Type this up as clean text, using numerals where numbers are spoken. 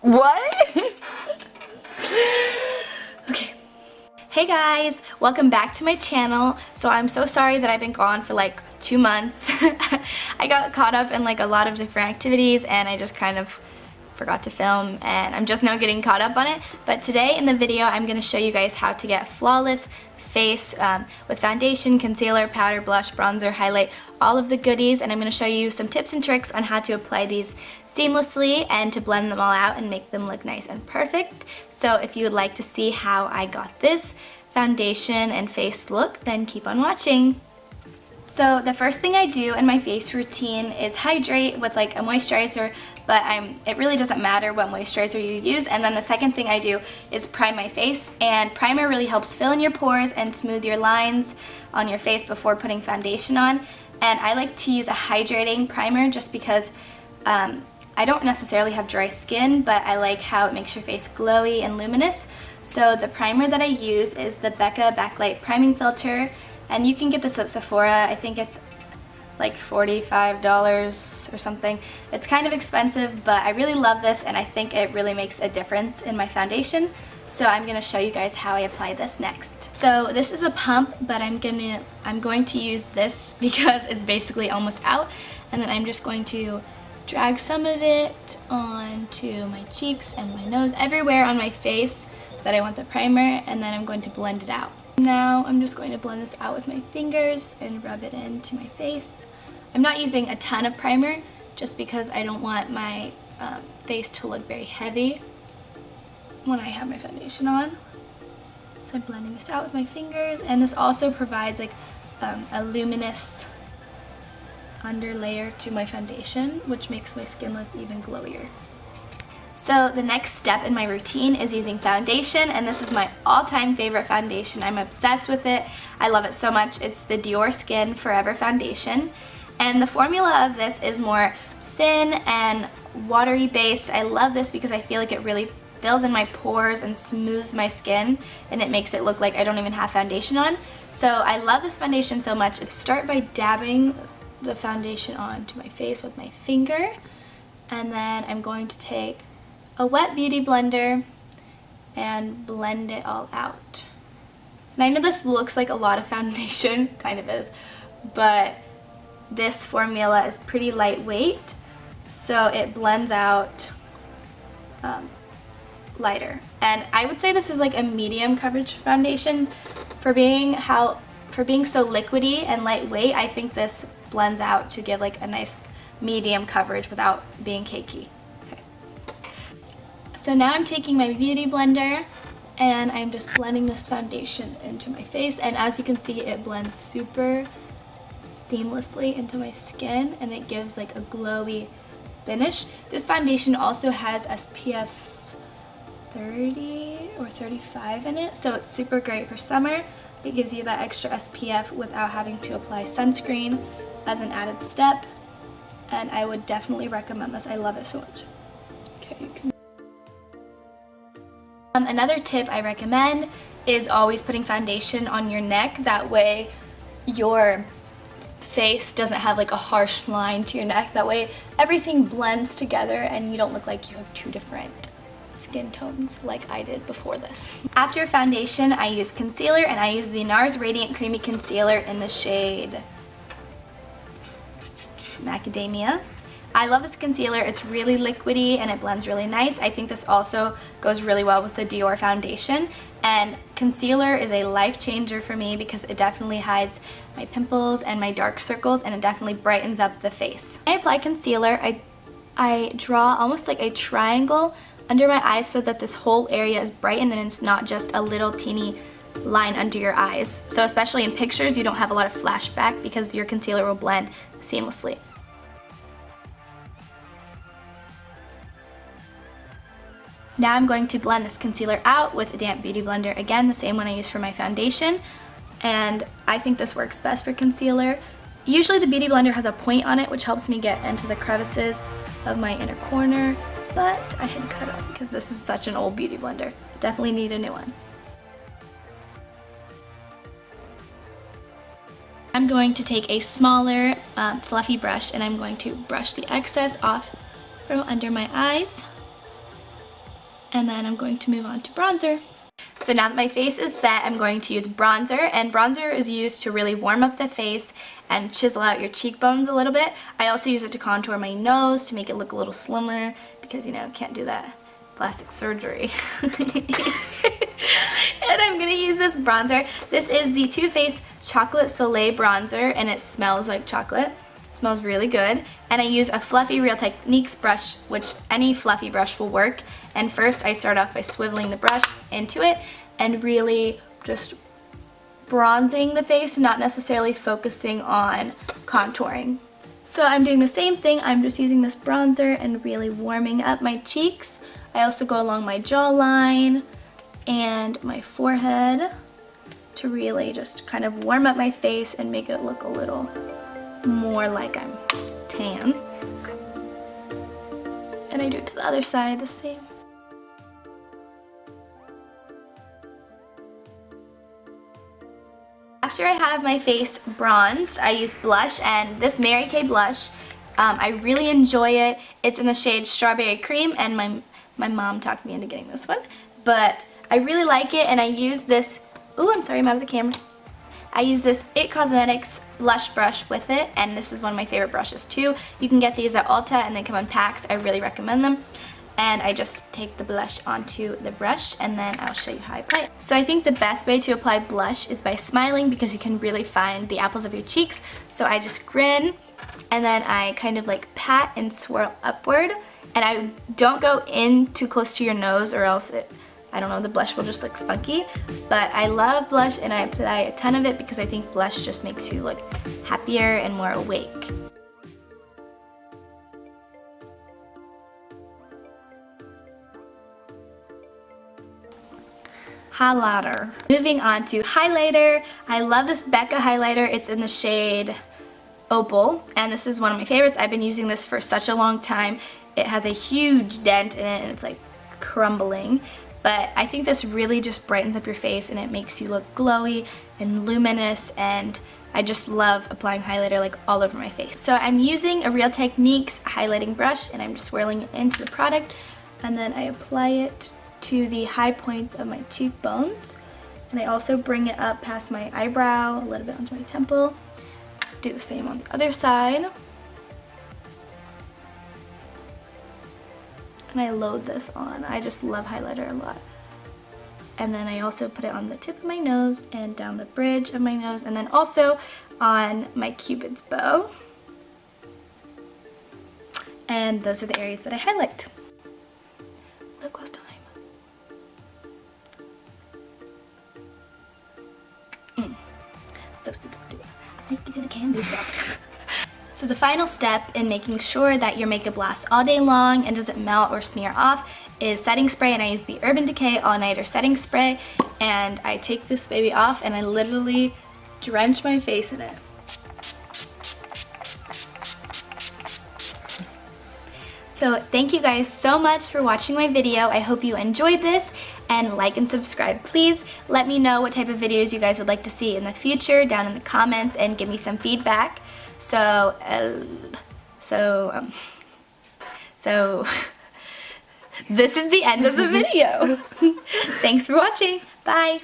What? Okay. Hey guys, welcome back to my channel. So I'm so sorry that I've been gone for like 2 months. I got caught up in like a lot of different activities and I just kind of forgot to film, and I'm just now getting caught up on it. But today in the video I'm going to show you guys how to get flawless face with foundation, concealer, powder, blush, bronzer, highlight, all of the goodies, and I'm going to show you some tips and tricks on how to apply these seamlessly and to blend them all out and make them look nice and perfect. So if you would like to see how I got this foundation and face look, then keep on watching. So the first thing I do in my face routine is hydrate with like a moisturizer, but it really doesn't matter what moisturizer you use. And then the second thing I do is prime my face, and primer really helps fill in your pores and smooth your lines on your face before putting foundation on. And I like to use a hydrating primer just because I don't necessarily have dry skin, but I like how it makes your face glowy and luminous. So the primer that I use is the Becca Backlight Priming Filter. And you can get this at Sephora. I think it's like $45 or something. It's kind of expensive, but I really love this and I think it really makes a difference in my foundation. So I'm going to show you guys how I apply this next. So this is a pump, but I'm going to use this because it's basically almost out. And then I'm just going to drag some of it onto my cheeks and my nose, everywhere on my face that I want the primer, and then I'm going to blend it out. Now I'm just going to blend this out with my fingers and rub it into my face. I'm not using a ton of primer just because I don't want my face to look very heavy when I have my foundation on. So I'm blending this out with my fingers, and this also provides like a luminous under layer to my foundation, which makes my skin look even glowier. So the next step in my routine is using foundation, and this is my all-time favorite foundation. I'm obsessed with it. I love it so much. It's the Dior Skin Forever Foundation, and the formula of this is more thin and watery based. I love this because I feel like it really fills in my pores and smooths my skin, and it makes it look like I don't even have foundation on. So I love this foundation so much. I start by dabbing the foundation onto my face with my finger, and then I'm going to take a wet beauty blender and blend it all out. And I know this looks like a lot of foundation, kind of is, but this formula is pretty lightweight, so it blends out lighter. And I would say this is like a medium coverage foundation. For being so liquidy and lightweight, I think this blends out to give like a nice medium coverage without being cakey. So now I'm taking my beauty blender and I'm just blending this foundation into my face, and as you can see, it blends super seamlessly into my skin and it gives like a glowy finish. This foundation also has SPF 30 or 35 in it, so it's super great for summer. It gives you that extra SPF without having to apply sunscreen as an added step, and I would definitely recommend this. I love it so much. Okay, you can. Another tip I recommend is always putting foundation on your neck. That way your face doesn't have like a harsh line to your neck. That way everything blends together and you don't look like you have two different skin tones like I did before this. After foundation, I use concealer, and I use the Nars Radiant Creamy Concealer in the shade Macadamia. I love this concealer. It's really liquidy and it blends really nice. I think this also goes really well with the Dior foundation, and concealer is a life changer for me because it definitely hides my pimples and my dark circles, and it definitely brightens up the face. When I apply concealer, I draw almost like a triangle under my eyes so that this whole area is brightened and it's not just a little teeny line under your eyes. So especially in pictures, you don't have a lot of flashback because your concealer will blend seamlessly. Now I'm going to blend this concealer out with a damp beauty blender, again the same one I use for my foundation, and I think this works best for concealer. Usually the beauty blender has a point on it, which helps me get into the crevices of my inner corner, but I had cut it because this is such an old beauty blender. Definitely need a new one. I'm going to take a smaller fluffy brush, and I'm going to brush the excess off from under my eyes. And then I'm going to move on to bronzer. So now that my face is set, I'm going to use bronzer, and bronzer is used to really warm up the face and chisel out your cheekbones a little bit. I also use it to contour my nose to make it look a little slimmer because, you know, can't do that plastic surgery. And I'm going to use this bronzer. This is the Too Faced Chocolate Soleil bronzer, and it smells like chocolate. It smells really good. And I use a fluffy Real Techniques brush, which any fluffy brush will work. And first I start off by swiveling the brush into it and really just bronzing the face, not necessarily focusing on contouring. So I'm doing the same thing. I'm just using this bronzer and really warming up my cheeks. I also go along my jawline and my forehead to really just kind of warm up my face and make it look a little more like I'm tan. And I do it to the other side the same. After I have my face bronzed, I use blush, and this Mary Kay blush, I really enjoy it. It's in the shade Strawberry Cream, and my mom talked me into getting this one. But I really like it, and I use this, ooh, I'm sorry, I'm out of the camera. I use this It Cosmetics blush brush with it, and this is one of my favorite brushes too. You can get these at Ulta, and they come in packs. I really recommend them. And I just take the blush onto the brush, and then I'll show you how I apply it. So I think the best way to apply blush is by smiling, because you can really find the apples of your cheeks. So I just grin, and then I kind of like pat and swirl upward. And I don't go in too close to your nose, or else I don't know, the blush will just look funky. But I love blush, and I apply a ton of it because I think blush just makes you look happier and more awake. Highlighter. Moving on to highlighter. I love this Becca highlighter. It's in the shade Opal, and this is one of my favorites. I've been using this for such a long time. It has a huge dent in it, and it's like crumbling. But I think this really just brightens up your face, and it makes you look glowy and luminous, and I just love applying highlighter like all over my face. So I'm using a Real Techniques highlighting brush, and I'm just swirling it into the product, and then I apply it to the high points of my cheekbones, and I also bring it up past my eyebrow, a little bit onto my temple. Do the same on the other side. And I load this on. I just love highlighter a lot. And then I also put it on the tip of my nose and down the bridge of my nose, and then also on my Cupid's bow. And those are the areas that I highlight. Lip gloss time. So seductive. I'll take you to the candy shop. So the final step in making sure that your makeup lasts all day long and doesn't melt or smear off is setting spray, and I use the Urban Decay All Nighter setting spray, and I take this baby off and I literally drench my face in it. So thank you guys so much for watching my video. I hope you enjoyed this, and like and subscribe please. Let me know what type of videos you guys would like to see in the future down in the comments, and give me some feedback. So this is the end of the video. Thanks for watching. Bye.